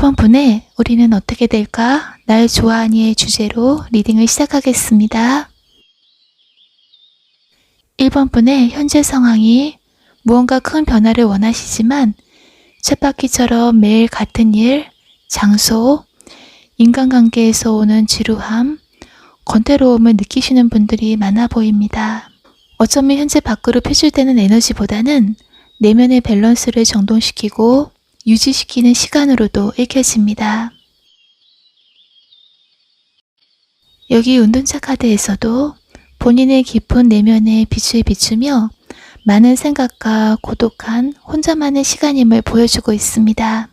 1번 분에 우리는 어떻게 될까? 날 좋아하니의 주제로 리딩을 시작하겠습니다. 1번 분의 현재 상황이 무언가 큰 변화를 원하시지만 쳇바퀴처럼 매일 같은 일, 장소, 인간관계에서 오는 지루함, 권태로움을 느끼시는 분들이 많아 보입니다. 어쩌면 현재 밖으로 표출되는 에너지보다는 내면의 밸런스를 정돈시키고 유지시키는 시간으로도 읽혀집니다. 여기 운둔자 카드에서도 본인의 깊은 내면의 빛을 비추며 많은 생각과 고독한 혼자만의 시간임을 보여주고 있습니다.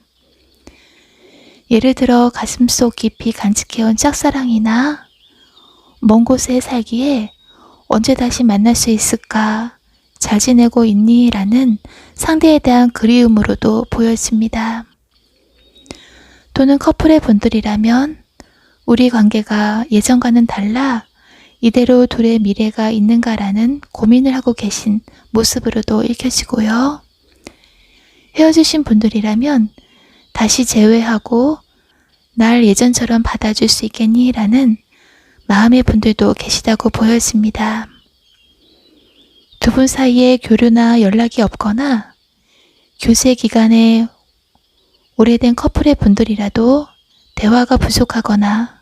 예를 들어 가슴속 깊이 간직해온 짝사랑이나 먼 곳에 살기에 언제 다시 만날 수 있을까? 잘 지내고 있니? 라는 상대에 대한 그리움으로도 보여집니다. 또는 커플의 분들이라면 우리 관계가 예전과는 달라 이대로 둘의 미래가 있는가라는 고민을 하고 계신 모습으로도 읽혀지고요. 헤어지신 분들이라면 다시 재회하고 날 예전처럼 받아줄 수 있겠니? 라는 마음의 분들도 계시다고 보여집니다. 두 분 사이에 교류나 연락이 없거나 교제 기간에 오래된 커플의 분들이라도 대화가 부족하거나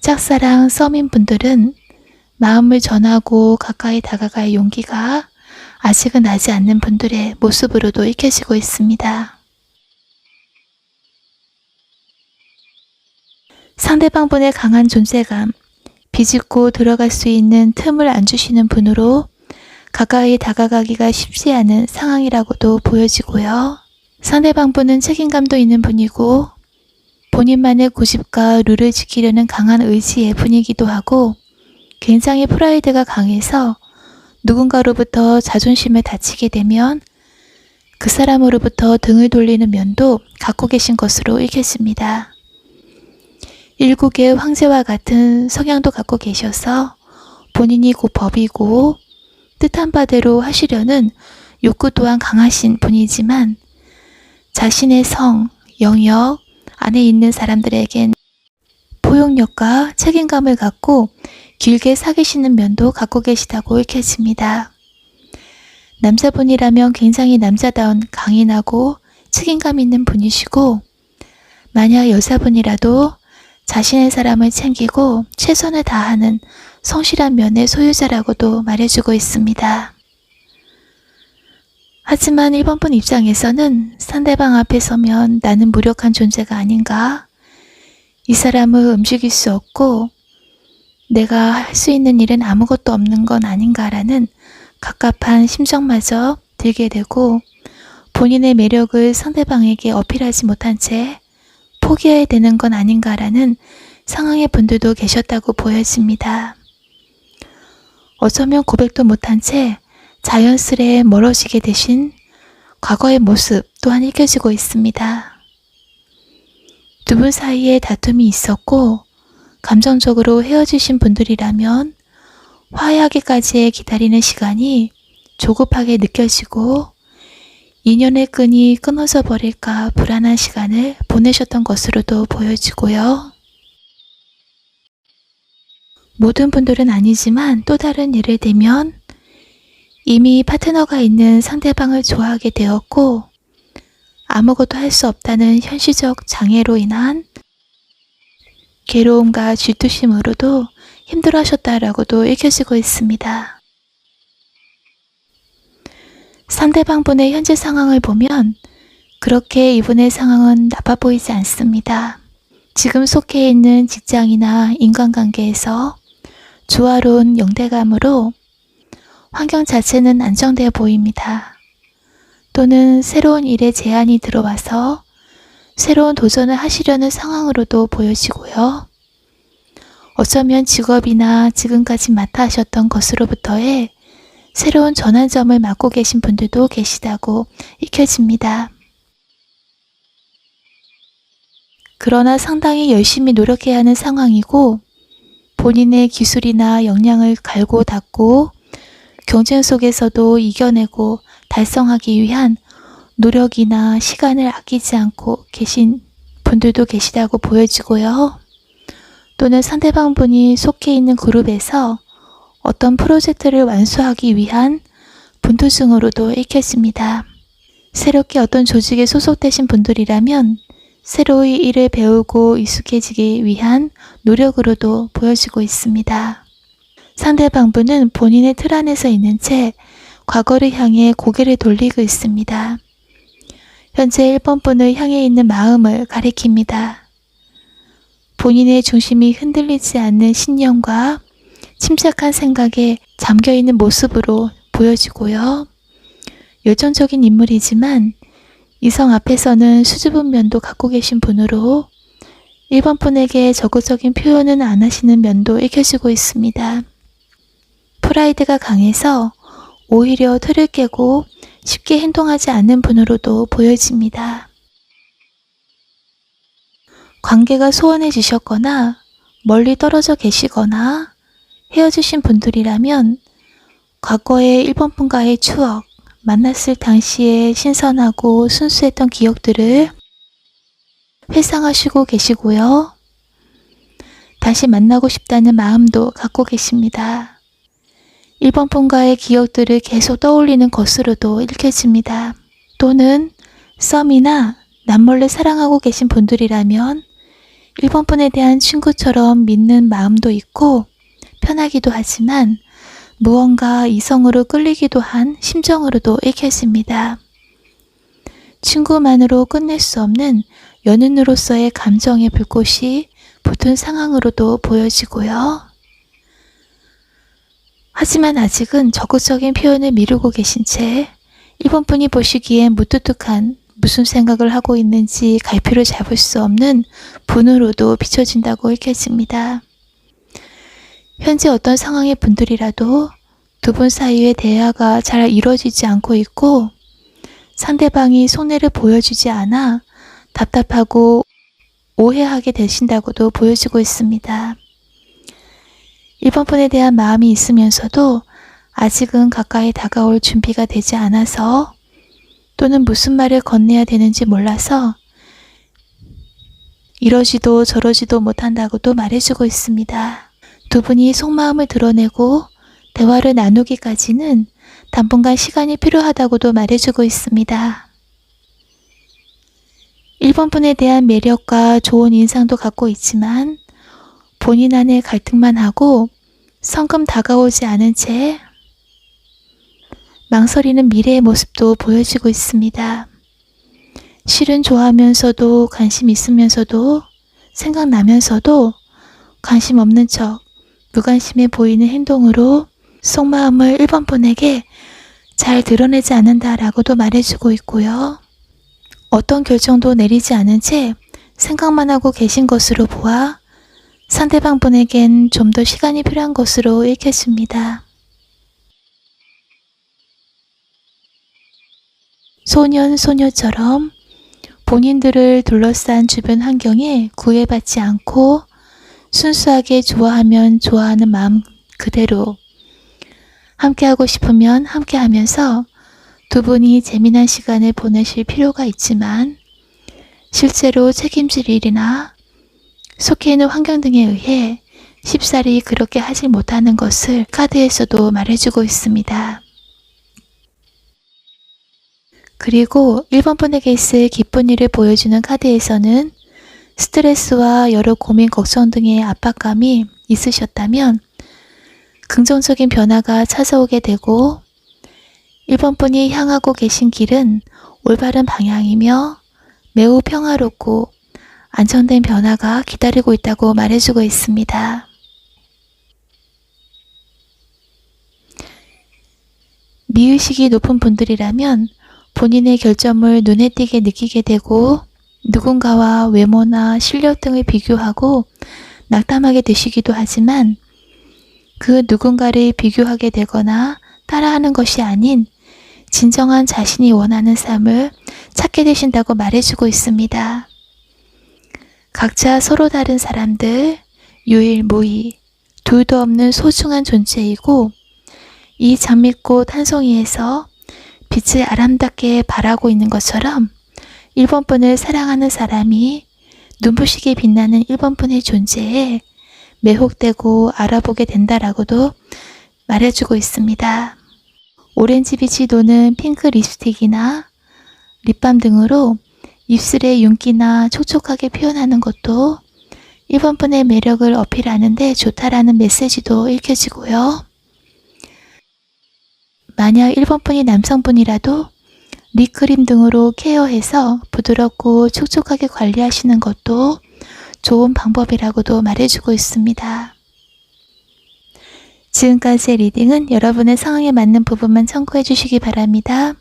짝사랑 썸인 분들은 마음을 전하고 가까이 다가갈 용기가 아직은 나지 않는 분들의 모습으로도 읽혀지고 있습니다. 상대방 분의 강한 존재감, 비집고 들어갈 수 있는 틈을 안 주시는 분으로 가까이 다가가기가 쉽지 않은 상황이라고도 보여지고요. 상대방 분은 책임감도 있는 분이고 본인만의 고집과 룰을 지키려는 강한 의지의 분이기도 하고 굉장히 프라이드가 강해서 누군가로부터 자존심을 다치게 되면 그 사람으로부터 등을 돌리는 면도 갖고 계신 것으로 읽혀집니다. 일국의 황제와 같은 성향도 갖고 계셔서 본인이 곧 법이고 뜻한 바대로 하시려는 욕구 또한 강하신 분이지만 자신의 성, 영역 안에 있는 사람들에겐 포용력과 책임감을 갖고 길게 사귀시는 면도 갖고 계시다고 읽혀집니다. 남자분이라면 굉장히 남자다운 강인하고 책임감 있는 분이시고 만약 여자분이라도 자신의 사람을 챙기고 최선을 다하는 성실한 면의 소유자라고도 말해주고 있습니다. 하지만 1번 분 입장에서는 상대방 앞에 서면 나는 무력한 존재가 아닌가? 이 사람을 움직일 수 없고 내가 할 수 있는 일은 아무것도 없는 건 아닌가라는 갑갑한 심정마저 들게 되고 본인의 매력을 상대방에게 어필하지 못한 채 포기해야 되는 건 아닌가라는 상황의 분들도 계셨다고 보여집니다. 어쩌면 고백도 못한 채 자연스레 멀어지게 되신 과거의 모습 또한 읽혀지고 있습니다. 두 분 사이에 다툼이 있었고 감정적으로 헤어지신 분들이라면 화해하기까지 기다리는 시간이 조급하게 느껴지고 인연의 끈이 끊어져 버릴까 불안한 시간을 보내셨던 것으로도 보여지고요. 모든 분들은 아니지만 또 다른 예를 들면 이미 파트너가 있는 상대방을 좋아하게 되었고 아무것도 할 수 없다는 현실적 장애로 인한 괴로움과 질투심으로도 힘들어하셨다라고도 읽혀지고 있습니다. 상대방 분의 현재 상황을 보면 그렇게 이분의 상황은 나빠 보이지 않습니다. 지금 속해 있는 직장이나 인간관계에서 조화로운 영대감으로 환경 자체는 안정되어 보입니다. 또는 새로운 일에 제안이 들어와서 새로운 도전을 하시려는 상황으로도 보여지고요. 어쩌면 직업이나 지금까지 맡아 하셨던 것으로부터의 새로운 전환점을 맡고 계신 분들도 계시다고 읽혀집니다. 그러나 상당히 열심히 노력해야 하는 상황이고 본인의 기술이나 역량을 갈고 닦고 경쟁 속에서도 이겨내고 달성하기 위한 노력이나 시간을 아끼지 않고 계신 분들도 계시다고 보여지고요. 또는 상대방 분이 속해 있는 그룹에서 어떤 프로젝트를 완수하기 위한 분투 중으로도 읽혀집니다. 새롭게 어떤 조직에 소속되신 분들이라면 새로이 일을 배우고 익숙해지기 위한 노력으로도 보여지고 있습니다. 상대방 분은 본인의 틀 안에서 있는 채 과거를 향해 고개를 돌리고 있습니다. 현재 1번 분을 향해 있는 마음을 가리킵니다. 본인의 중심이 흔들리지 않는 신념과 침착한 생각에 잠겨있는 모습으로 보여지고요. 열정적인 인물이지만 이성 앞에서는 수줍은 면도 갖고 계신 분으로 1번 분에게 적극적인 표현은 안 하시는 면도 읽혀지고 있습니다. 프라이드가 강해서 오히려 틀을 깨고 쉽게 행동하지 않는 분으로도 보여집니다. 관계가 소원해지셨거나 멀리 떨어져 계시거나 헤어지신 분들이라면 과거의 1번 분과의 추억, 만났을 당시에 신선하고 순수했던 기억들을 회상하시고 계시고요. 다시 만나고 싶다는 마음도 갖고 계십니다. 1번 분과의 기억들을 계속 떠올리는 것으로도 읽혀집니다. 또는 썸이나 남몰래 사랑하고 계신 분들이라면 1번 분에 대한 친구처럼 믿는 마음도 있고 편하기도 하지만 무언가 이성으로 끌리기도 한 심정으로도 읽혀집니다. 친구만으로 끝낼 수 없는 연인으로서의 감정의 불꽃이 붙은 상황으로도 보여지고요. 하지만 아직은 적극적인 표현을 미루고 계신 채 1번 분이 보시기엔 무뚝뚝한 무슨 생각을 하고 있는지 갈피를 잡을 수 없는 분으로도 비춰진다고 읽혀집니다. 현재 어떤 상황의 분들이라도 두 분 사이의 대화가 잘 이루어지지 않고 있고 상대방이 속내를 보여주지 않아 답답하고 오해하게 되신다고도 보여지고 있습니다. 1번 분에 대한 마음이 있으면서도 아직은 가까이 다가올 준비가 되지 않아서 또는 무슨 말을 건네야 되는지 몰라서 이러지도 저러지도 못한다고도 말해주고 있습니다. 두 분이 속마음을 드러내고 대화를 나누기까지는 당분간 시간이 필요하다고도 말해주고 있습니다. 1번 분에 대한 매력과 좋은 인상도 갖고 있지만 본인 안에 갈등만 하고 성큼 다가오지 않은 채 망설이는 미래의 모습도 보여지고 있습니다. 실은 좋아하면서도 관심 있으면서도 생각나면서도 관심 없는 척 무관심해 보이는 행동으로 속마음을 1번 분에게 잘 드러내지 않는다라고도 말해주고 있고요. 어떤 결정도 내리지 않은 채 생각만 하고 계신 것으로 보아 상대방 분에겐 좀 더 시간이 필요한 것으로 읽혀집니다. 소년, 소녀처럼 본인들을 둘러싼 주변 환경에 구애받지 않고 순수하게 좋아하면 좋아하는 마음 그대로 함께하고 싶으면 함께하면서 두 분이 재미난 시간을 보내실 필요가 있지만 실제로 책임질 일이나 속해 있는 환경 등에 의해 쉽사리 그렇게 하지 못하는 것을 카드에서도 말해주고 있습니다. 그리고 1번 분에게 있을 기쁜 일을 보여주는 카드에서는 스트레스와 여러 고민, 걱정 등의 압박감이 있으셨다면 긍정적인 변화가 찾아오게 되고 1번 분이 향하고 계신 길은 올바른 방향이며 매우 평화롭고 안정된 변화가 기다리고 있다고 말해주고 있습니다. 미의식이 높은 분들이라면 본인의 결점을 눈에 띄게 느끼게 되고 누군가와 외모나 실력 등을 비교하고 낙담하게 되시기도 하지만 그 누군가를 비교하게 되거나 따라하는 것이 아닌 진정한 자신이 원하는 삶을 찾게 되신다고 말해주고 있습니다. 각자 서로 다른 사람들, 유일무이, 둘도 없는 소중한 존재이고 이 장미꽃 한 송이에서 빛을 아름답게 발하고 있는 것처럼 1번 분을 사랑하는 사람이 눈부시게 빛나는 1번 분의 존재에 매혹되고 알아보게 된다라고도 말해주고 있습니다. 오렌지빛이 도는 핑크 립스틱이나 립밤 등으로 입술의 윤기나 촉촉하게 표현하는 것도 1번 분의 매력을 어필하는 데 좋다라는 메시지도 읽혀지고요. 만약 1번 분이 남성분이라도 립크림 등으로 케어해서 부드럽고 촉촉하게 관리하시는 것도 좋은 방법이라고도 말해주고 있습니다. 지금까지의 리딩은 여러분의 상황에 맞는 부분만 참고해 주시기 바랍니다.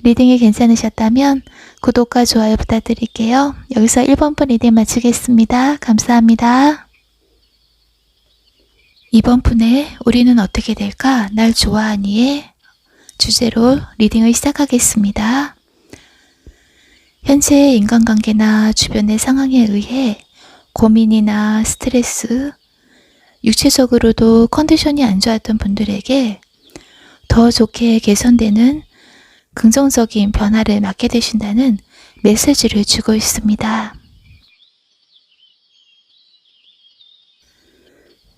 리딩이 괜찮으셨다면 구독과 좋아요 부탁드릴게요. 여기서 1번 분 리딩 마치겠습니다. 감사합니다. 2번 분의 우리는 어떻게 될까? 날 좋아하니의 주제로 리딩을 시작하겠습니다. 현재의 인간관계나 주변의 상황에 의해 고민이나 스트레스, 육체적으로도 컨디션이 안 좋았던 분들에게 더 좋게 개선되는 긍정적인 변화를 맞게 되신다는 메시지를 주고 있습니다.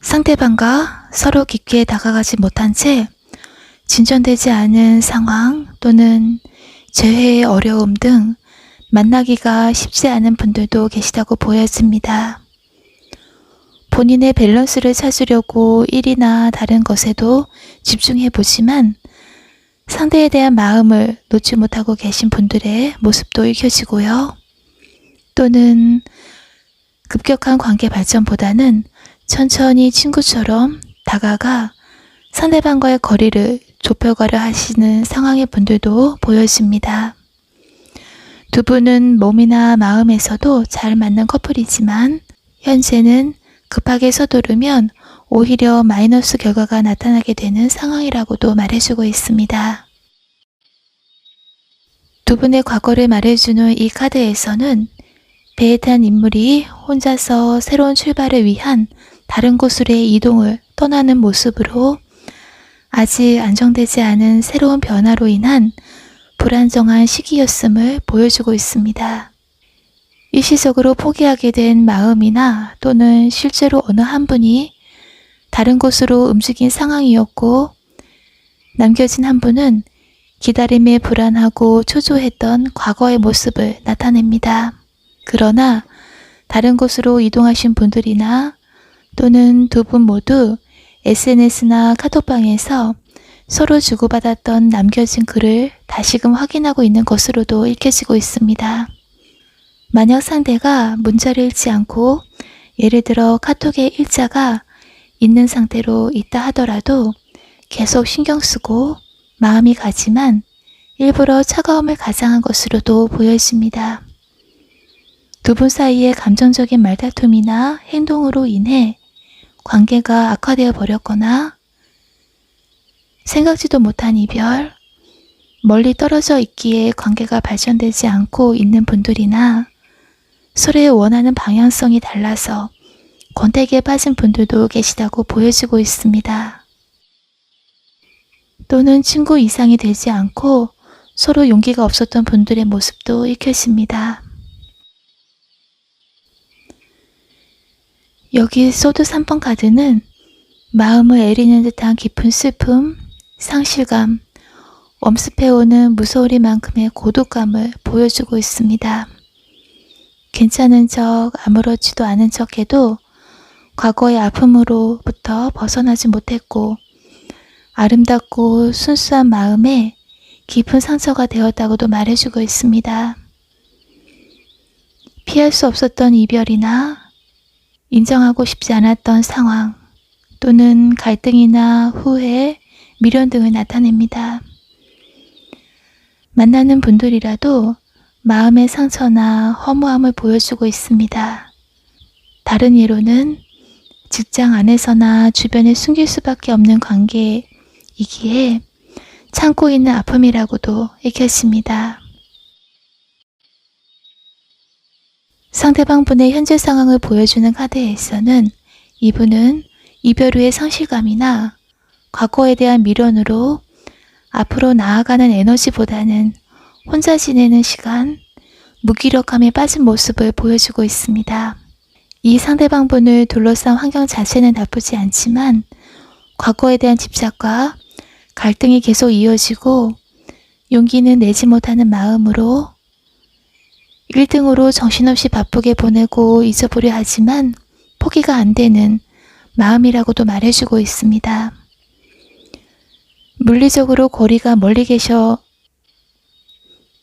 상대방과 서로 깊게 다가가지 못한 채 진전되지 않은 상황 또는 재회의 어려움 등 만나기가 쉽지 않은 분들도 계시다고 보여집니다. 본인의 밸런스를 찾으려고 일이나 다른 것에도 집중해 보지만 상대에 대한 마음을 놓지 못하고 계신 분들의 모습도 읽혀지고요. 또는 급격한 관계 발전보다는 천천히 친구처럼 다가가 상대방과의 거리를 좁혀가려 하시는 상황의 분들도 보여집니다. 두 분은 몸이나 마음에서도 잘 맞는 커플이지만 현재는 급하게 서두르면 오히려 마이너스 결과가 나타나게 되는 상황이라고도 말해주고 있습니다. 두 분의 과거를 말해주는 이 카드에서는 배에 탄 인물이 혼자서 새로운 출발을 위한 다른 곳으로의 이동을 떠나는 모습으로 아직 안정되지 않은 새로운 변화로 인한 불안정한 시기였음을 보여주고 있습니다. 일시적으로 포기하게 된 마음이나 또는 실제로 어느 한 분이 다른 곳으로 움직인 상황이었고 남겨진 한 분은 기다림에 불안하고 초조했던 과거의 모습을 나타냅니다. 그러나 다른 곳으로 이동하신 분들이나 또는 두 분 모두 SNS나 카톡방에서 서로 주고받았던 남겨진 글을 다시금 확인하고 있는 것으로도 읽혀지고 있습니다. 만약 상대가 문자를 읽지 않고 예를 들어 카톡의 일자가 있는 상태로 있다 하더라도 계속 신경 쓰고 마음이 가지만 일부러 차가움을 가장한 것으로도 보여집니다. 두 분 사이의 감정적인 말다툼이나 행동으로 인해 관계가 악화되어 버렸거나 생각지도 못한 이별, 멀리 떨어져 있기에 관계가 발전되지 않고 있는 분들이나 서로의 원하는 방향성이 달라서 권태기에 빠진 분들도 계시다고 보여지고 있습니다. 또는 친구 이상이 되지 않고 서로 용기가 없었던 분들의 모습도 읽혀집니다. 여기 소드 3번 카드는 마음을 애리는 듯한 깊은 슬픔, 상실감, 엄습해오는 무서우리만큼의 고독감을 보여주고 있습니다. 괜찮은 척, 아무렇지도 않은 척해도 과거의 아픔으로부터 벗어나지 못했고 아름답고 순수한 마음에 깊은 상처가 되었다고도 말해주고 있습니다. 피할 수 없었던 이별이나 인정하고 싶지 않았던 상황 또는 갈등이나 후회, 미련 등을 나타냅니다. 만나는 분들이라도 마음의 상처나 허무함을 보여주고 있습니다. 다른 예로는 직장 안에서나 주변에 숨길 수밖에 없는 관계이기에 참고 있는 아픔이라고도 읽혀집니다. 상대방 분의 현재 상황을 보여주는 카드에서는 이분은 이별 후의 상실감이나 과거에 대한 미련으로 앞으로 나아가는 에너지보다는 혼자 지내는 시간 무기력함에 빠진 모습을 보여주고 있습니다. 이 상대방분을 둘러싼 환경 자체는 나쁘지 않지만 과거에 대한 집착과 갈등이 계속 이어지고 용기는 내지 못하는 마음으로 1등으로 정신없이 바쁘게 보내고 잊어보려 하지만 포기가 안 되는 마음이라고도 말해주고 있습니다.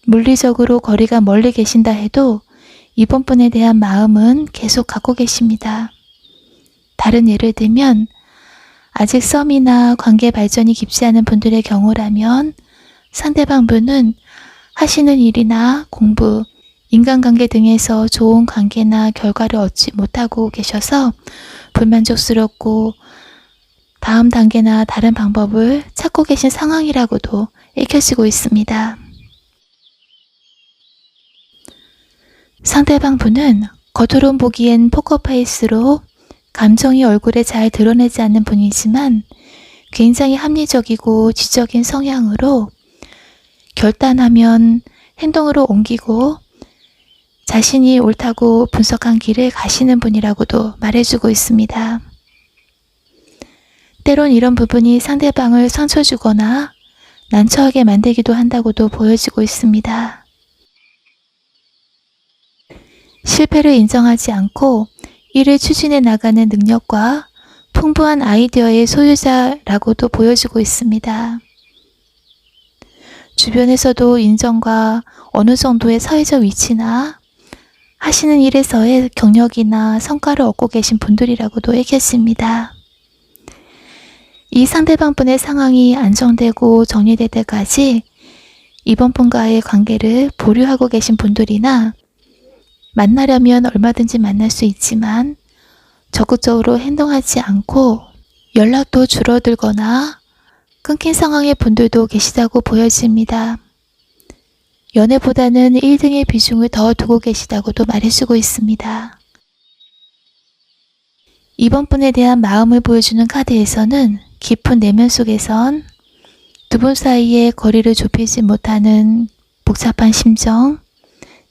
물리적으로 거리가 멀리 계신다 해도 이번 분에 대한 마음은 계속 갖고 계십니다. 다른 예를 들면 아직 썸이나 관계 발전이 깊지 않은 분들의 경우라면 상대방 분은 하시는 일이나 공부, 인간관계 등에서 좋은 관계나 결과를 얻지 못하고 계셔서 불만족스럽고 다음 단계나 다른 방법을 찾고 계신 상황이라고도 읽혀지고 있습니다. 상대방 분은 겉으론 보기엔 포커페이스로 감정이 얼굴에 잘 드러내지 않는 분이지만 굉장히 합리적이고 지적인 성향으로 결단하면 행동으로 옮기고 자신이 옳다고 분석한 길을 가시는 분이라고도 말해주고 있습니다. 때론 이런 부분이 상대방을 상처 주거나 난처하게 만들기도 한다고도 보여지고 있습니다. 실패를 인정하지 않고 이를 추진해 나가는 능력과 풍부한 아이디어의 소유자라고도 보여지고 있습니다. 주변에서도 인정과 어느 정도의 사회적 위치나 하시는 일에서의 경력이나 성과를 얻고 계신 분들이라고도 읽혔습니다. 이 상대방 분의 상황이 안정되고 정리될 때까지 이번 분과의 관계를 보류하고 계신 분들이나 만나려면 얼마든지 만날 수 있지만 적극적으로 행동하지 않고 연락도 줄어들거나 끊긴 상황의 분들도 계시다고 보여집니다. 연애보다는 1등의 비중을 더 두고 계시다고도 말해주고 있습니다. 이번 분에 대한 마음을 보여주는 카드에서는 깊은 내면 속에선 두 분 사이의 거리를 좁히지 못하는 복잡한 심정,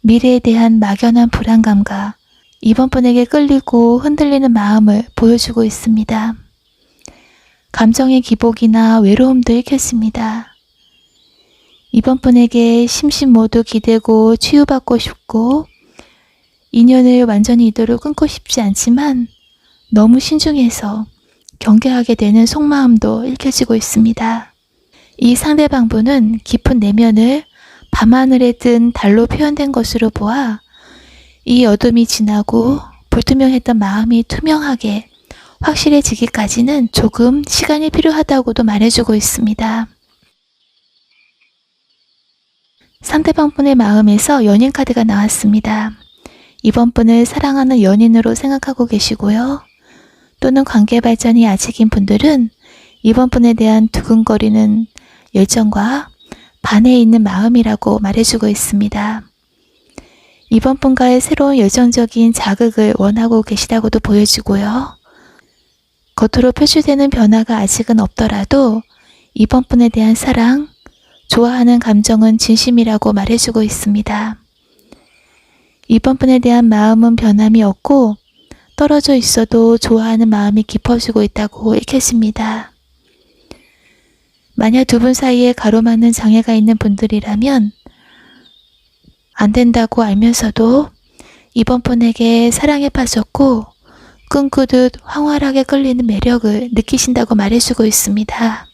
미래에 대한 막연한 불안감과 이번 분에게 끌리고 흔들리는 마음을 보여주고 있습니다. 감정의 기복이나 외로움도 읽혔습니다. 이번 분에게 심신 모두 기대고 치유받고 싶고 인연을 완전히 이대로 끊고 싶지 않지만 너무 신중해서 경계하게 되는 속마음도 읽혀지고 있습니다. 이 상대방 분은 깊은 내면을 밤하늘에 뜬 달로 표현된 것으로 보아 이 어둠이 지나고 불투명했던 마음이 투명하게 확실해지기까지는 조금 시간이 필요하다고도 말해주고 있습니다. 상대방 분의 마음에서 연인 카드가 나왔습니다. 이번 분을 사랑하는 연인으로 생각하고 계시고요. 또는 관계 발전이 아직인 분들은 이번 분에 대한 두근거리는 열정과 반해 있는 마음이라고 말해주고 있습니다. 이번 분과의 새로운 열정적인 자극을 원하고 계시다고도 보여지고요. 겉으로 표출되는 변화가 아직은 없더라도 이번 분에 대한 사랑, 좋아하는 감정은 진심이라고 말해주고 있습니다. 이번 분에 대한 마음은 변함이 없고 떨어져 있어도 좋아하는 마음이 깊어지고 있다고 읽혔습니다. 만약 두 분 사이에 가로막는 장애가 있는 분들이라면 안 된다고 알면서도 이번 분에게 사랑에 빠졌고 꿈꾸듯 황홀하게 끌리는 매력을 느끼신다고 말해주고 있습니다.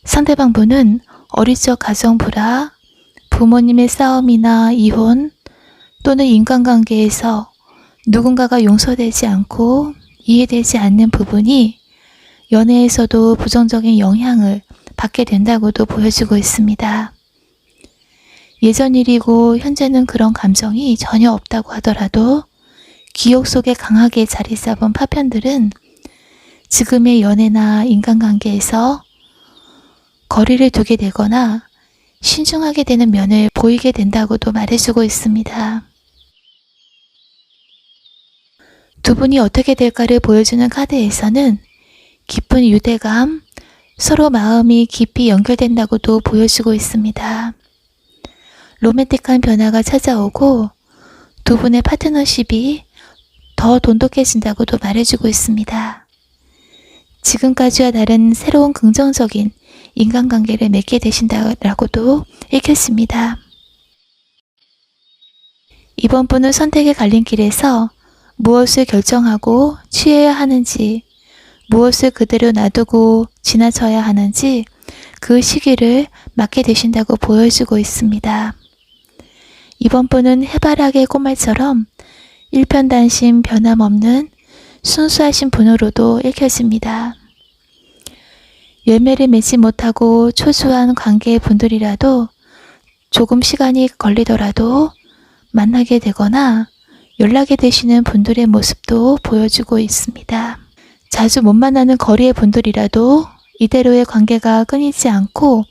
상대방 분은 어릴 적 가정 불화, 부모님의 싸움이나 이혼 또는 인간관계에서 누군가가 용서되지 않고 이해되지 않는 부분이 연애에서도 부정적인 영향을 받게 된다고도 보여주고 있습니다. 예전 일이고 현재는 그런 감정이 전혀 없다고 하더라도 기억 속에 강하게 자리 잡은 파편들은 지금의 연애나 인간관계에서 거리를 두게 되거나 신중하게 되는 면을 보이게 된다고도 말해주고 있습니다. 두 분이 어떻게 될까를 보여주는 카드에서는 깊은 유대감, 서로 마음이 깊이 연결된다고도 보여주고 있습니다. 로맨틱한 변화가 찾아오고 두 분의 파트너십이 더 돈독해진다고도 말해주고 있습니다. 지금까지와 다른 새로운 긍정적인 인간관계를 맺게 되신다라고도 읽혔습니다. 이번 분은 선택의 갈림길에서 무엇을 결정하고 취해야 하는지, 무엇을 그대로 놔두고 지나쳐야 하는지 그 시기를 맞게 되신다고 보여주고 있습니다. 이번 분은 해바라기의 꽃말처럼 일편단심 변함없는 순수하신 분으로도 읽혀집니다. 열매를 맺지 못하고 초조한 관계의 분들이라도 조금 시간이 걸리더라도 만나게 되거나 연락이 되시는 분들의 모습도 보여주고 있습니다. 자주 못 만나는 거리의 분들이라도 이대로의 관계가 끊이지 않고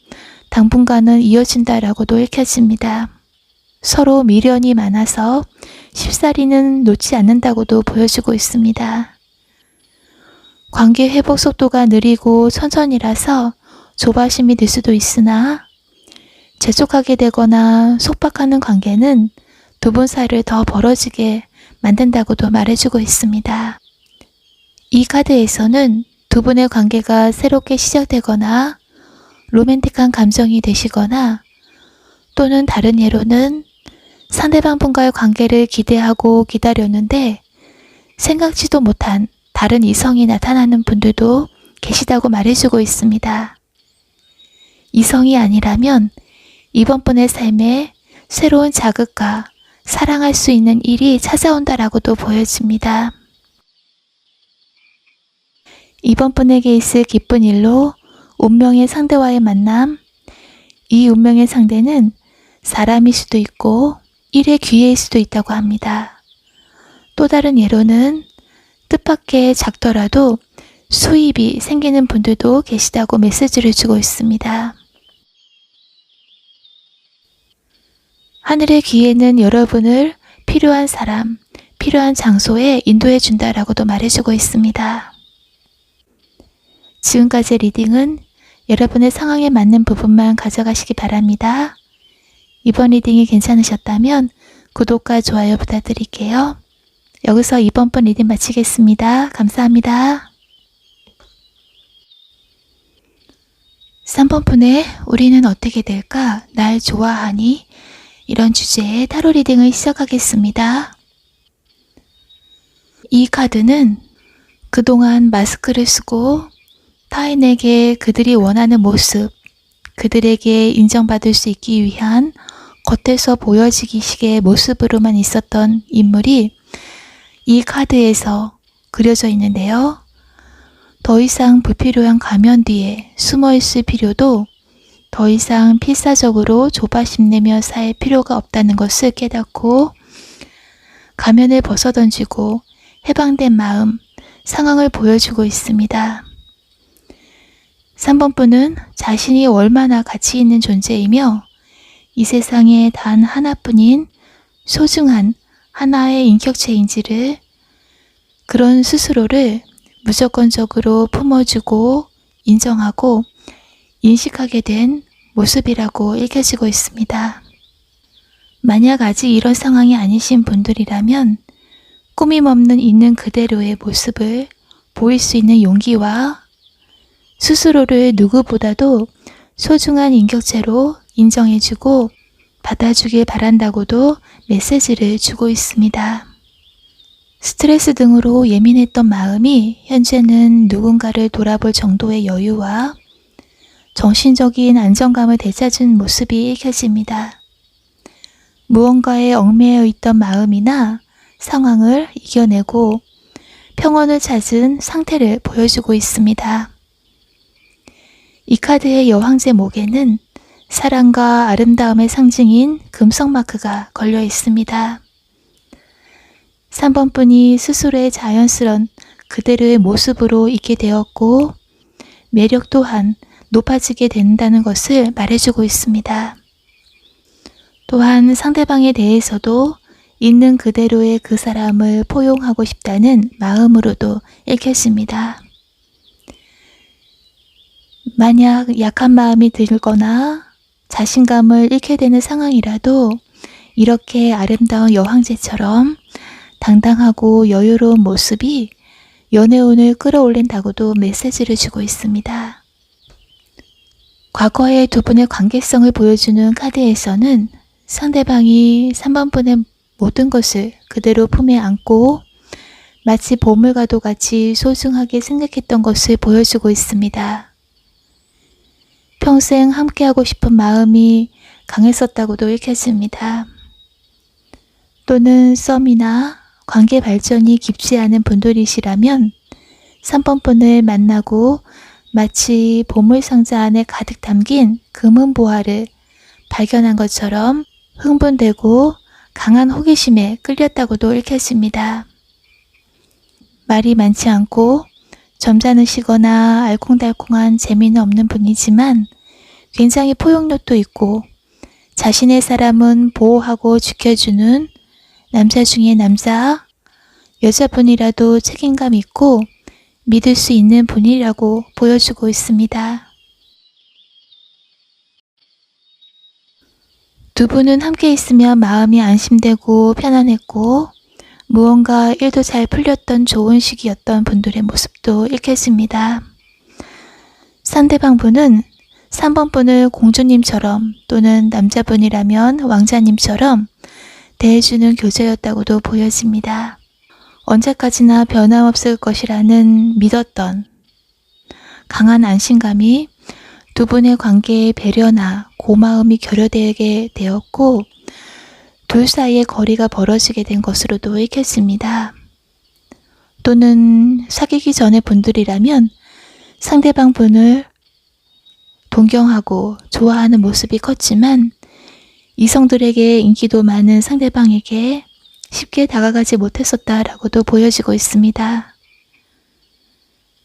당분간은 이어진다라고도 읽혀집니다. 서로 미련이 많아서 쉽사리는 놓지 않는다고도 보여주고 있습니다. 관계 회복 속도가 느리고 천천히라서 조바심이 들 수도 있으나 재촉하게 되거나 속박하는 관계는 두 분 사이를 더 벌어지게 만든다고도 말해주고 있습니다. 이 카드에서는 두 분의 관계가 새롭게 시작되거나 로맨틱한 감정이 되시거나 또는 다른 예로는 상대방 분과의 관계를 기대하고 기다렸는데 생각지도 못한 다른 이성이 나타나는 분들도 계시다고 말해주고 있습니다. 이성이 아니라면 이번 분의 삶에 새로운 자극과 사랑할 수 있는 일이 찾아온다라고도 보여집니다. 이번 분에게 있을 기쁜 일로 운명의 상대와의 만남, 이 운명의 상대는 사람일 수도 있고 일의 기회일 수도 있다고 합니다. 또 다른 예로는 뜻밖의 작더라도 수입이 생기는 분들도 계시다고 메시지를 주고 있습니다. 하늘의 기회는 여러분을 필요한 사람, 필요한 장소에 인도해 준다라고도 말해주고 있습니다. 지금까지의 리딩은 여러분의 상황에 맞는 부분만 가져가시기 바랍니다. 이번 리딩이 괜찮으셨다면 구독과 좋아요 부탁드릴게요. 여기서 이번 분 리딩 마치겠습니다. 감사합니다. 3번 분의 우리는 어떻게 될까? 날 좋아하니? 이런 주제의 타로 리딩을 시작하겠습니다. 이 카드는 그동안 마스크를 쓰고 타인에게 그들이 원하는 모습, 그들에게 인정받을 수 있기 위한 겉에서 보여지기식의 모습으로만 있었던 인물이 이 카드에서 그려져 있는데요. 더 이상 불필요한 가면 뒤에 숨어 있을 필요도 더 이상 필사적으로 조바심 내며 살 필요가 없다는 것을 깨닫고 가면을 벗어던지고 해방된 마음, 상황을 보여주고 있습니다. 3번 분은 자신이 얼마나 가치 있는 존재이며 이 세상에 단 하나뿐인 소중한 하나의 인격체인지를 그런 스스로를 무조건적으로 품어주고 인정하고 인식하게 된 모습이라고 읽혀지고 있습니다. 만약 아직 이런 상황이 아니신 분들이라면 꾸밈 없는 있는 그대로의 모습을 보일 수 있는 용기와 스스로를 누구보다도 소중한 인격체로 인정해주고 받아주길 바란다고도 메시지를 주고 있습니다. 스트레스 등으로 예민했던 마음이 현재는 누군가를 돌아볼 정도의 여유와 정신적인 안정감을 되찾은 모습이 읽혀집니다. 무언가에 얽매여 있던 마음이나 상황을 이겨내고 평온을 찾은 상태를 보여주고 있습니다. 이 카드의 여왕제 목에는 사랑과 아름다움의 상징인 금성 마크가 걸려 있습니다. 3번 분이 스스로의 자연스런 그대로의 모습으로 있게 되었고 매력 또한 높아지게 된다는 것을 말해주고 있습니다. 또한 상대방에 대해서도 있는 그대로의 그 사람을 포용하고 싶다는 마음으로도 읽혔습니다. 만약 약한 마음이 들거나 자신감을 잃게 되는 상황이라도 이렇게 아름다운 여황제처럼 당당하고 여유로운 모습이 연애운을 끌어올린다고도 메시지를 주고 있습니다. 과거의 두 분의 관계성을 보여주는 카드에서는 상대방이 3번 분의 모든 것을 그대로 품에 안고 마치 보물과도 같이 소중하게 생각했던 것을 보여주고 있습니다. 평생 함께하고 싶은 마음이 강했었다고도 읽혀집니다. 또는 썸이나 관계 발전이 깊지 않은 분들이시라면 3번 분을 만나고 마치 보물상자 안에 가득 담긴 금은보화를 발견한 것처럼 흥분되고 강한 호기심에 끌렸다고도 읽혀집니다. 말이 많지 않고 점잖으시거나 알콩달콩한 재미는 없는 분이지만 굉장히 포용력도 있고 자신의 사람은 보호하고 지켜주는 남자 중에 남자, 여자분이라도 책임감 있고 믿을 수 있는 분이라고 보여주고 있습니다. 두 분은 함께 있으면 마음이 안심되고 편안했고 무언가 일도 잘 풀렸던 좋은 시기였던 분들의 모습도 읽혀집니다. 상대방 분은 3번 분을 공주님처럼 또는 남자분이라면 왕자님처럼 대해주는 교제였다고도 보여집니다. 언제까지나 변함없을 것이라는 믿었던 강한 안심감이 두 분의 관계에 배려나 고마움이 결여되게 되었고 둘 사이의 거리가 벌어지게 된 것으로도 읽혀집니다. 또는 사귀기 전의 분들이라면 상대방 분을 동경하고 좋아하는 모습이 컸지만 이성들에게 인기도 많은 상대방에게 쉽게 다가가지 못했었다라고도 보여지고 있습니다.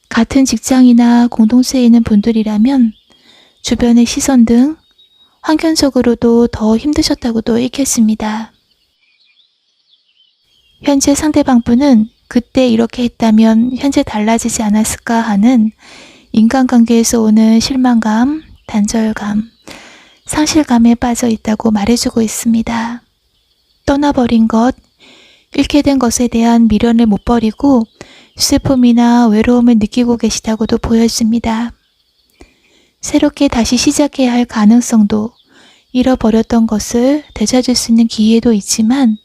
같은 직장이나 공동체에 있는 분들이라면 주변의 시선 등 환경적으로도 더 힘드셨다고도 읽혔습니다. 현재 상대방 분은 그때 이렇게 했다면 현재 달라지지 않았을까 하는 인간관계에서 오는 실망감, 단절감, 상실감에 빠져 있다고 말해주고 있습니다. 떠나버린 것, 잃게 된 것에 대한 미련을 못 버리고 슬픔이나 외로움을 느끼고 계시다고도 보여집니다. 새롭게 다시 시작해야 할 가능성도 잃어버렸던 것을 되찾을 수 있는 기회도 있지만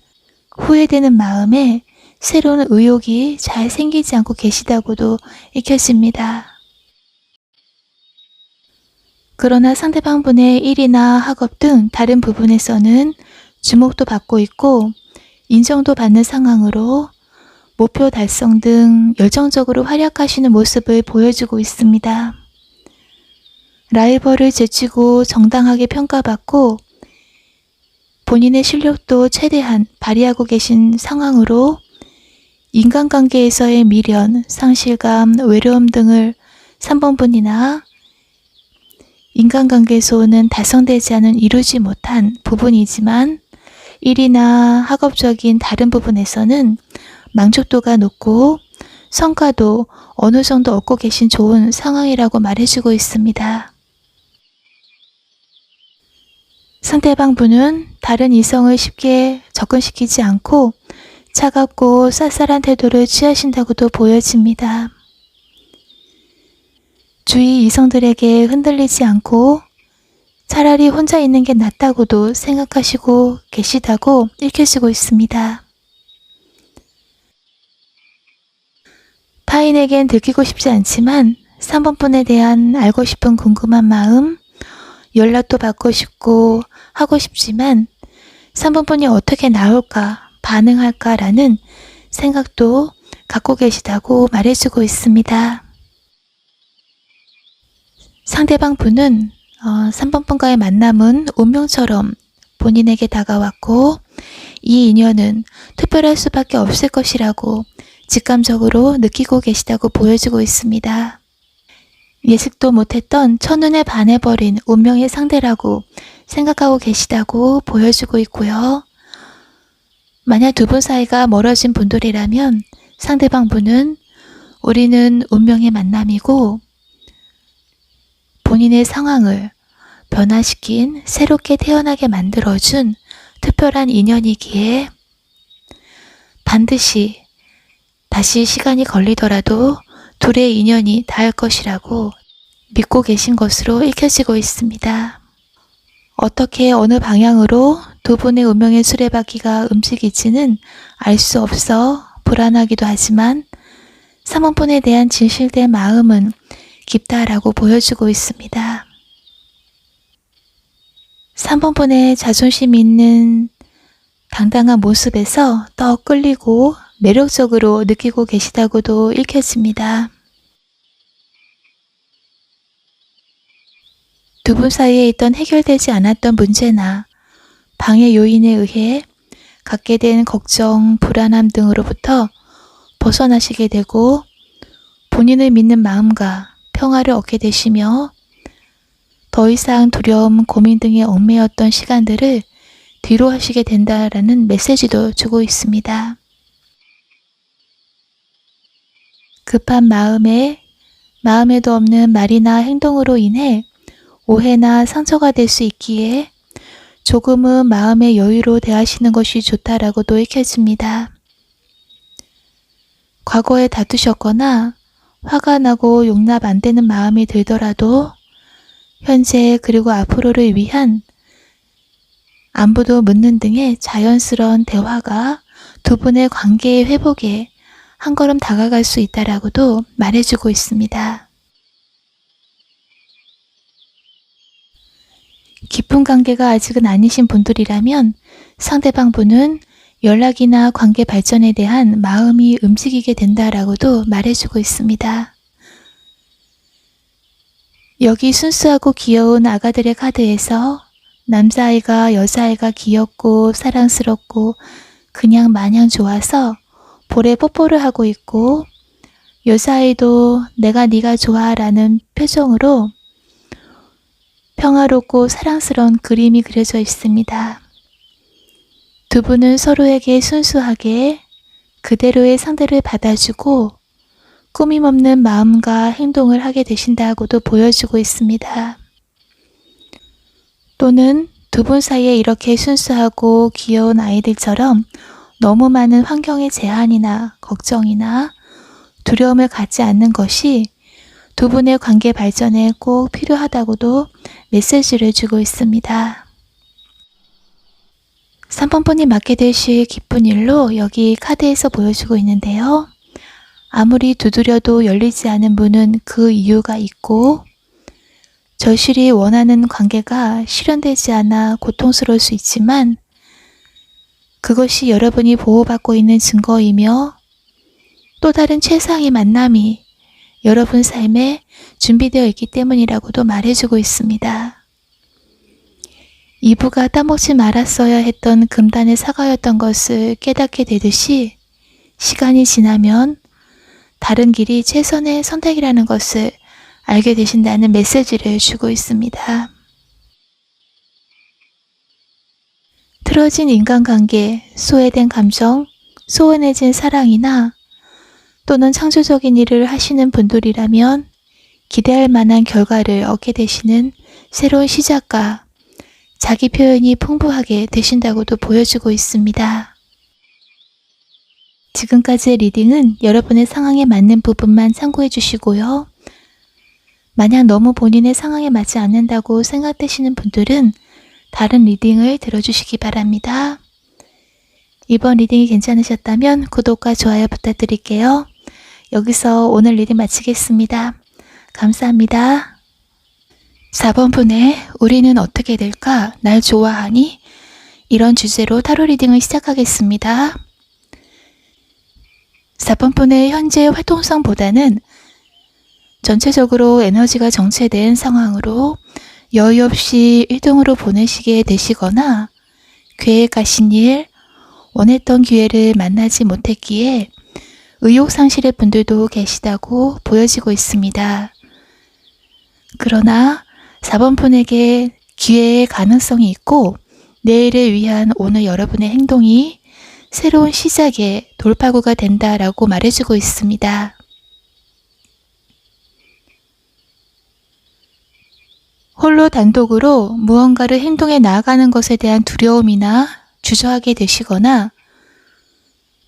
후회되는 마음에 새로운 의욕이 잘 생기지 않고 계시다고도 읽혀집니다. 그러나 상대방 분의 일이나 학업 등 다른 부분에서는 주목도 받고 있고 인정도 받는 상황으로 목표 달성 등 열정적으로 활약하시는 모습을 보여주고 있습니다. 라이벌을 제치고 정당하게 평가받고 본인의 실력도 최대한 발휘하고 계신 상황으로 인간관계에서의 미련, 상실감, 외로움 등을 3번 분이나 인간관계에서 오는 달성되지 않은 이루지 못한 부분이지만 일이나 학업적인 다른 부분에서는 만족도가 높고 성과도 어느 정도 얻고 계신 좋은 상황이라고 말해주고 있습니다. 상대방 분은 다른 이성을 쉽게 접근시키지 않고 차갑고 쌀쌀한 태도를 취하신다고도 보여집니다. 주위 이성들에게 흔들리지 않고 차라리 혼자 있는 게 낫다고도 생각하시고 계시다고 읽혀지고 있습니다. 타인에겐 들키고 싶지 않지만 3번 분에 대한 알고 싶은 궁금한 마음, 연락도 받고 싶고 하고 싶지만 3번 분이 어떻게 나올까, 반응할까라는 생각도 갖고 계시다고 말해주고 있습니다. 상대방 분은 3번 분과의 만남은 운명처럼 본인에게 다가왔고 이 인연은 특별할 수밖에 없을 것이라고 직감적으로 느끼고 계시다고 보여주고 있습니다. 예측도 못했던 첫눈에 반해버린 운명의 상대라고 생각하고 계시다고 보여주고 있고요. 만약 두 분 사이가 멀어진 분들이라면 상대방 분은 우리는 운명의 만남이고 본인의 상황을 변화시킨 새롭게 태어나게 만들어준 특별한 인연이기에 반드시 다시 시간이 걸리더라도 둘의 인연이 닿을 것이라고 믿고 계신 것으로 읽혀지고 있습니다. 어떻게 어느 방향으로 두 분의 운명의 수레바퀴가 움직일지는 알 수 없어 불안하기도 하지만 사모분에 대한 진실된 마음은 깊다라고 보여주고 있습니다. 사모분의 자존심 있는 당당한 모습에서 더 끌리고 매력적으로 느끼고 계시다고도 읽혀집니다. 두 분 사이에 있던 해결되지 않았던 문제나 방해 요인에 의해 갖게 된 걱정, 불안함 등으로부터 벗어나시게 되고 본인을 믿는 마음과 평화를 얻게 되시며 더 이상 두려움, 고민 등에 얽매였던 시간들을 뒤로 하시게 된다라는 메시지도 주고 있습니다. 급한 마음에도 없는 말이나 행동으로 인해 오해나 상처가 될 수 있기에 조금은 마음의 여유로 대하시는 것이 좋다라고도 읽혀집니다. 과거에 다투셨거나 화가 나고 용납 안 되는 마음이 들더라도 현재 그리고 앞으로를 위한 안부도 묻는 등의 자연스러운 대화가 두 분의 관계의 회복에 한 걸음 다가갈 수 있다라고도 말해주고 있습니다. 깊은 관계가 아직은 아니신 분들이라면 상대방 분은 연락이나 관계 발전에 대한 마음이 움직이게 된다라고도 말해주고 있습니다. 여기 순수하고 귀여운 아가들의 카드에서 남자아이가 여자아이가 귀엽고 사랑스럽고 그냥 마냥 좋아서 볼에 뽀뽀를 하고 있고 여자아이도 내가 네가 좋아 라는 표정으로 평화롭고 사랑스러운 그림이 그려져 있습니다. 두 분은 서로에게 순수하게 그대로의 상대를 받아주고 꾸밈 없는 마음과 행동을 하게 되신다고도 보여주고 있습니다. 또는 두 분 사이에 이렇게 순수하고 귀여운 아이들처럼 너무 많은 환경의 제한이나 걱정이나 두려움을 갖지 않는 것이 두 분의 관계 발전에 꼭 필요하다고도 메시지를 주고 있습니다. 3번분이 맡게 되실 기쁜 일로 여기 카드에서 보여주고 있는데요. 아무리 두드려도 열리지 않은 문은 그 이유가 있고 절실히 원하는 관계가 실현되지 않아 고통스러울 수 있지만 그것이 여러분이 보호받고 있는 증거이며 또 다른 최상의 만남이 여러분 삶에 준비되어 있기 때문이라고도 말해주고 있습니다. 이브가 따먹지 말았어야 했던 금단의 사과였던 것을 깨닫게 되듯이 시간이 지나면 다른 길이 최선의 선택이라는 것을 알게 되신다는 메시지를 주고 있습니다. 틀어진 인간관계, 소외된 감정, 소원해진 사랑이나 또는 창조적인 일을 하시는 분들이라면 기대할 만한 결과를 얻게 되시는 새로운 시작과 자기 표현이 풍부하게 되신다고도 보여주고 있습니다. 지금까지의 리딩은 여러분의 상황에 맞는 부분만 참고해 주시고요. 만약 너무 본인의 상황에 맞지 않는다고 생각되시는 분들은 다른 리딩을 들어주시기 바랍니다. 이번 리딩이 괜찮으셨다면 구독과 좋아요 부탁드릴게요. 여기서 오늘 리딩 마치겠습니다. 감사합니다. 4번 분의 우리는 어떻게 될까? 날 좋아하니? 이런 주제로 타로 리딩을 시작하겠습니다. 4번 분의 현재 활동성보다는 전체적으로 에너지가 정체된 상황으로 여유 없이 1등으로 보내시게 되시거나 계획하신 일, 원했던 기회를 만나지 못했기에 의욕상실의 분들도 계시다고 보여지고 있습니다. 그러나 4번 분에게 기회의 가능성이 있고 내일을 위한 오늘 여러분의 행동이 새로운 시작의 돌파구가 된다라고 말해주고 있습니다. 홀로 단독으로 무언가를 행동해 나아가는 것에 대한 두려움이나 주저하게 되시거나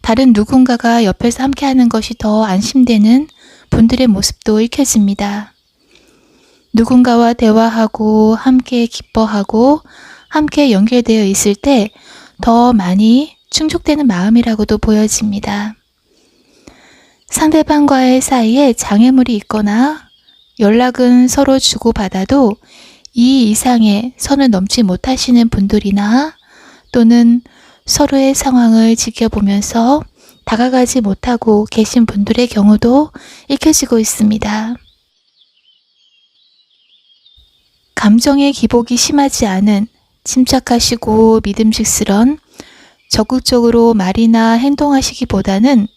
다른 누군가가 옆에서 함께하는 것이 더 안심되는 분들의 모습도 읽혀집니다. 누군가와 대화하고 함께 기뻐하고 함께 연결되어 있을 때 더 많이 충족되는 마음이라고도 보여집니다. 상대방과의 사이에 장애물이 있거나 연락은 서로 주고받아도 이 이상의 선을 넘지 못하시는 분들이나 또는 서로의 상황을 지켜보면서 다가가지 못하고 계신 분들의 경우도 읽혀지고 있습니다. 감정의 기복이 심하지 않은 침착하시고 믿음직스런 적극적으로 말이나 행동하시기보다는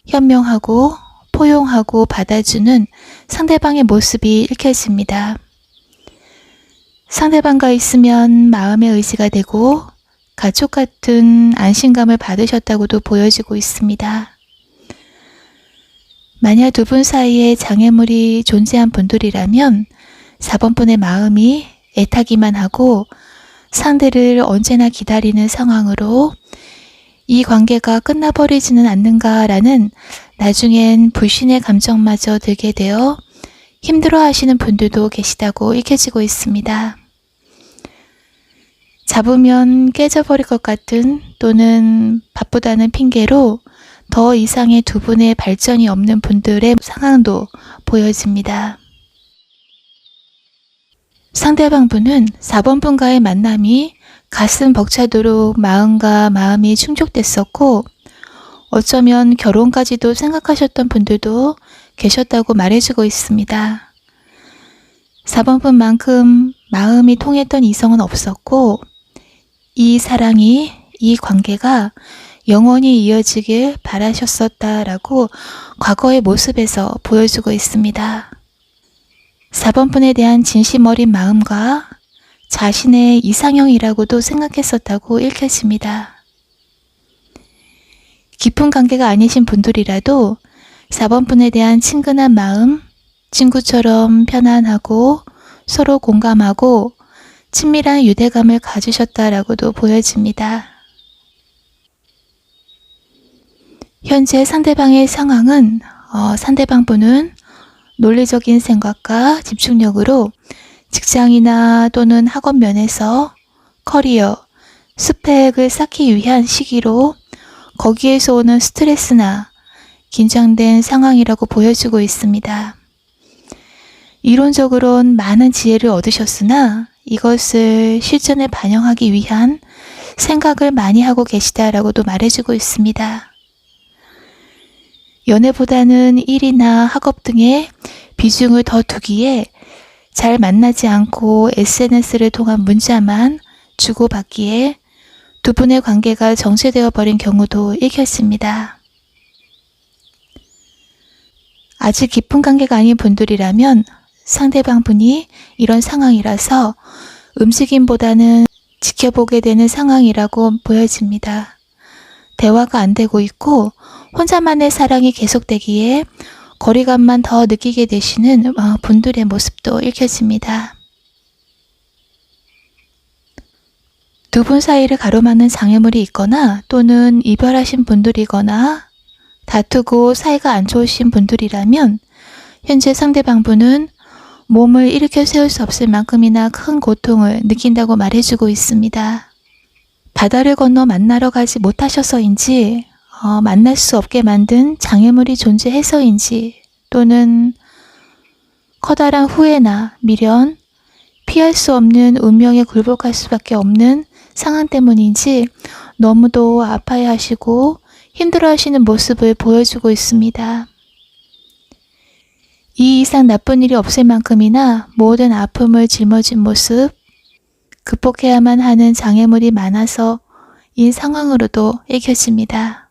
현명하고 포용하고 받아주는 상대방의 모습이 읽혀집니다. 상대방과 있으면 마음의 의지가 되고 가족 같은 안심감을 받으셨다고도 보여지고 있습니다. 만약 두 분 사이에 장애물이 존재한 분들이라면 4번 분의 마음이 애타기만 하고 상대를 언제나 기다리는 상황으로 이 관계가 끝나버리지는 않는가라는 나중엔 불신의 감정마저 들게 되어 힘들어하시는 분들도 계시다고 읽혀지고 있습니다. 잡으면 깨져버릴 것 같은 또는 바쁘다는 핑계로 더 이상의 두 분의 발전이 없는 분들의 상황도 보여집니다. 상대방 분은 4번 분과의 만남이 가슴 벅차도록 마음과 마음이 충족됐었고 어쩌면 결혼까지도 생각하셨던 분들도 계셨다고 말해주고 있습니다. 4번 분만큼 마음이 통했던 이성은 없었고 이 사랑이, 이 관계가 영원히 이어지길 바라셨었다라고 과거의 모습에서 보여주고 있습니다. 4번 분에 대한 진심 어린 마음과 자신의 이상형이라고도 생각했었다고 읽혀집니다. 깊은 관계가 아니신 분들이라도 4번 분에 대한 친근한 마음, 친구처럼 편안하고 서로 공감하고 친밀한 유대감을 가지셨다라고도 보여집니다. 현재 상대방의 상황은 상대방 분은 논리적인 생각과 집중력으로 직장이나 또는 학업 면에서 커리어, 스펙을 쌓기 위한 시기로 거기에서 오는 스트레스나 긴장된 상황이라고 보여지고 있습니다. 이론적으론 많은 지혜를 얻으셨으나 이것을 실전에 반영하기 위한 생각을 많이 하고 계시다라고도 말해주고 있습니다. 연애보다는 일이나 학업 등에 비중을 더 두기에 잘 만나지 않고 SNS를 통한 문자만 주고받기에 두 분의 관계가 정체되어 버린 경우도 읽혔습니다. 아직 깊은 관계가 아닌 분들이라면 상대방 분이 이런 상황이라서 움직임보다는 지켜보게 되는 상황이라고 보여집니다. 대화가 안 되고 있고 혼자만의 사랑이 계속되기에 거리감만 더 느끼게 되시는 분들의 모습도 읽혀집니다. 두 분 사이를 가로막는 장애물이 있거나 또는 이별하신 분들이거나 다투고 사이가 안 좋으신 분들이라면 현재 상대방 분은 몸을 일으켜 세울 수 없을 만큼이나 큰 고통을 느낀다고 말해주고 있습니다. 바다를 건너 만나러 가지 못하셔서인지 만날 수 없게 만든 장애물이 존재해서인지 또는 커다란 후회나 미련, 피할 수 없는 운명에 굴복할 수밖에 없는 상황 때문인지 너무도 아파해하시고 힘들어하시는 모습을 보여주고 있습니다. 이 이상 나쁜 일이 없을 만큼이나 모든 아픔을 짊어진 모습, 극복해야만 하는 장애물이 많아서 이 상황으로도 읽혀집니다.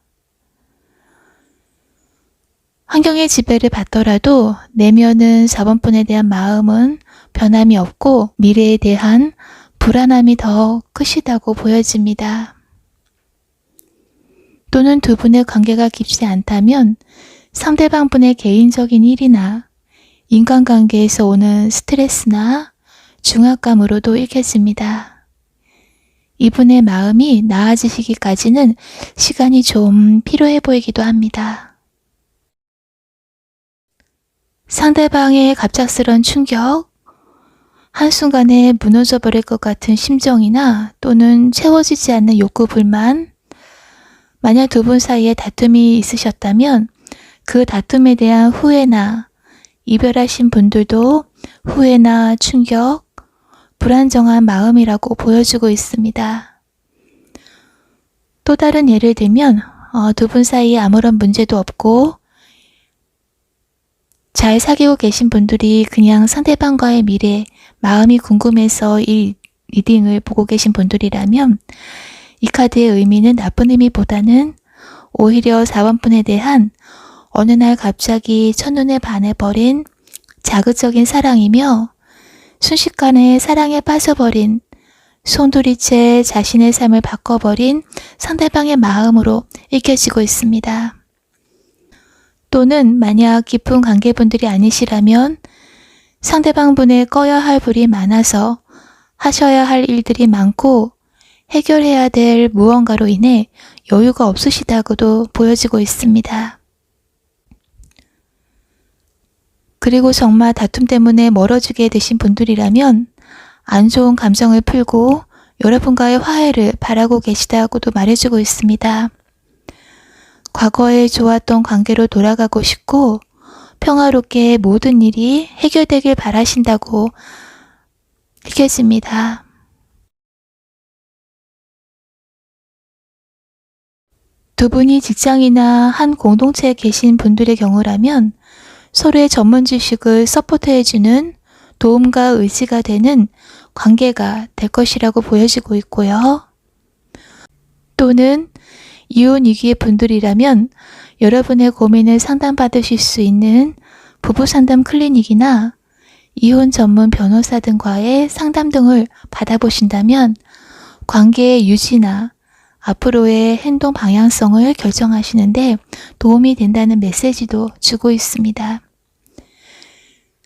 환경의 지배를 받더라도 내면은 4번 분에 대한 마음은 변함이 없고 미래에 대한 불안함이 더 크시다고 보여집니다. 또는 두 분의 관계가 깊지 않다면 상대방 분의 개인적인 일이나 인간관계에서 오는 스트레스나 중압감으로도 읽혀집니다. 이분의 마음이 나아지시기까지는 시간이 좀 필요해 보이기도 합니다. 상대방의 갑작스런 충격, 한순간에 무너져 버릴 것 같은 심정이나 또는 채워지지 않는 욕구 불만, 만약 두 분 사이에 다툼이 있으셨다면 그 다툼에 대한 후회나 이별하신 분들도 후회나 충격, 불안정한 마음이라고 보여주고 있습니다. 또 다른 예를 들면 두 분 사이에 아무런 문제도 없고 잘 사귀고 계신 분들이 그냥 상대방과의 미래, 마음이 궁금해서 이 리딩을 보고 계신 분들이라면 이 카드의 의미는 나쁜 의미보다는 오히려 4번분에 대한 어느 날 갑자기 첫눈에 반해버린 자극적인 사랑이며 순식간에 사랑에 빠져버린 송두리째 자신의 삶을 바꿔버린 상대방의 마음으로 읽혀지고 있습니다. 또는 만약 깊은 관계분들이 아니시라면 상대방분의 꺼야 할 불이 많아서 하셔야 할 일들이 많고 해결해야 될 무언가로 인해 여유가 없으시다고도 보여지고 있습니다. 그리고 정말 다툼 때문에 멀어지게 되신 분들이라면 안 좋은 감정을 풀고 여러분과의 화해를 바라고 계시다고도 말해주고 있습니다. 과거에 좋았던 관계로 돌아가고 싶고 평화롭게 모든 일이 해결되길 바라신다고 읽혀집니다. 두 분이 직장이나 한 공동체에 계신 분들의 경우라면 서로의 전문 지식을 서포트해주는 도움과 의지가 되는 관계가 될 것이라고 보여지고 있고요. 또는 이혼 위기의 분들이라면 여러분의 고민을 상담받으실 수 있는 부부상담 클리닉이나 이혼 전문 변호사 등과의 상담 등을 받아보신다면 관계의 유지나 앞으로의 행동 방향성을 결정하시는데 도움이 된다는 메시지도 주고 있습니다.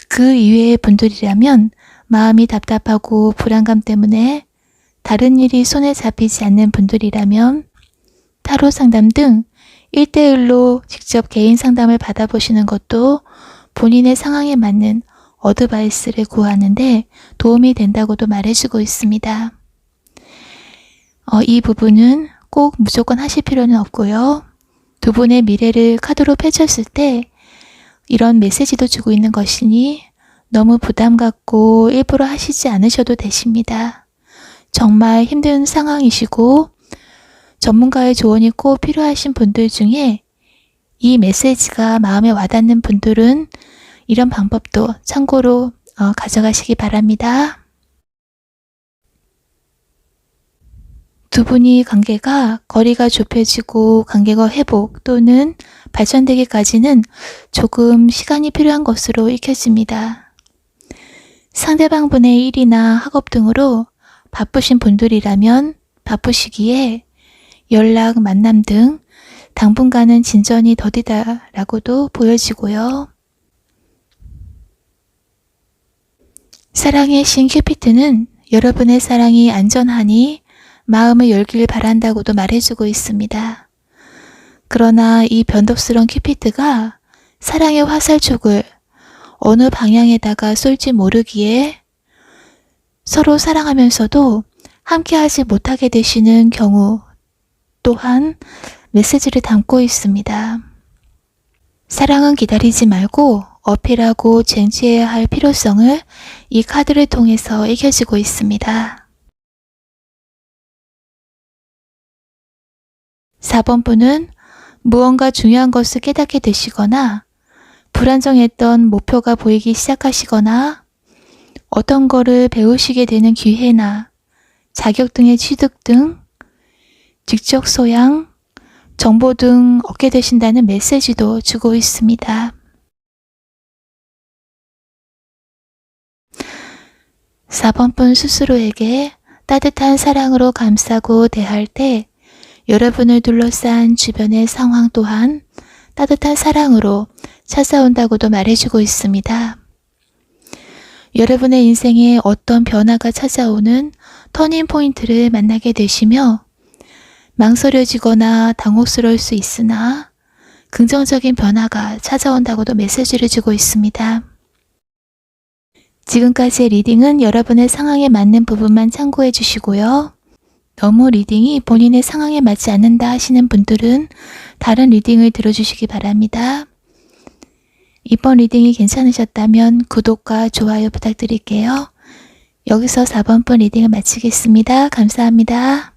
그 이외의 분들이라면 마음이 답답하고 불안감 때문에 다른 일이 손에 잡히지 않는 분들이라면 타로 상담 등 1대1로 직접 개인 상담을 받아보시는 것도 본인의 상황에 맞는 어드바이스를 구하는데 도움이 된다고도 말해주고 있습니다. 이 부분은 꼭 무조건 하실 필요는 없고요. 두 분의 미래를 카드로 펼쳤을 때 이런 메시지도 주고 있는 것이니 너무 부담 갖고 일부러 하시지 않으셔도 되십니다. 정말 힘든 상황이시고 전문가의 조언이 꼭 필요하신 분들 중에 이 메시지가 마음에 와닿는 분들은 이런 방법도 참고로 가져가시기 바랍니다. 두 분이 관계가 거리가 좁혀지고 관계가 회복 또는 발전되기까지는 조금 시간이 필요한 것으로 읽혀집니다. 상대방분의 일이나 학업 등으로 바쁘신 분들이라면 바쁘시기에 연락, 만남 등 당분간은 진전이 더디다라고도 보여지고요. 사랑의 신 큐피트는 여러분의 사랑이 안전하니 마음을 열길 바란다고도 말해주고 있습니다. 그러나 이 변덕스러운 큐피트가 사랑의 화살촉을 어느 방향에다가 쏠지 모르기에 서로 사랑하면서도 함께하지 못하게 되시는 경우 또한 메시지를 담고 있습니다. 사랑은 기다리지 말고 어필하고 쟁취해야 할 필요성을 이 카드를 통해서 읽혀지고 있습니다. 4번 분은 무언가 중요한 것을 깨닫게 되시거나 불안정했던 목표가 보이기 시작하시거나 어떤 거를 배우시게 되는 기회나 자격 등의 취득 등 직접 소양, 정보 등 얻게 되신다는 메시지도 주고 있습니다. 4번 분 스스로에게 따뜻한 사랑으로 감싸고 대할 때 여러분을 둘러싼 주변의 상황 또한 따뜻한 사랑으로 찾아온다고도 말해주고 있습니다. 여러분의 인생에 어떤 변화가 찾아오는 터닝 포인트를 만나게 되시며 망설여지거나 당혹스러울 수 있으나 긍정적인 변화가 찾아온다고도 메시지를 주고 있습니다. 지금까지의 리딩은 여러분의 상황에 맞는 부분만 참고해 주시고요. 너무 리딩이 본인의 상황에 맞지 않는다 하시는 분들은 다른 리딩을 들어주시기 바랍니다. 이번 리딩이 괜찮으셨다면 구독과 좋아요 부탁드릴게요. 여기서 4번분 리딩을 마치겠습니다. 감사합니다.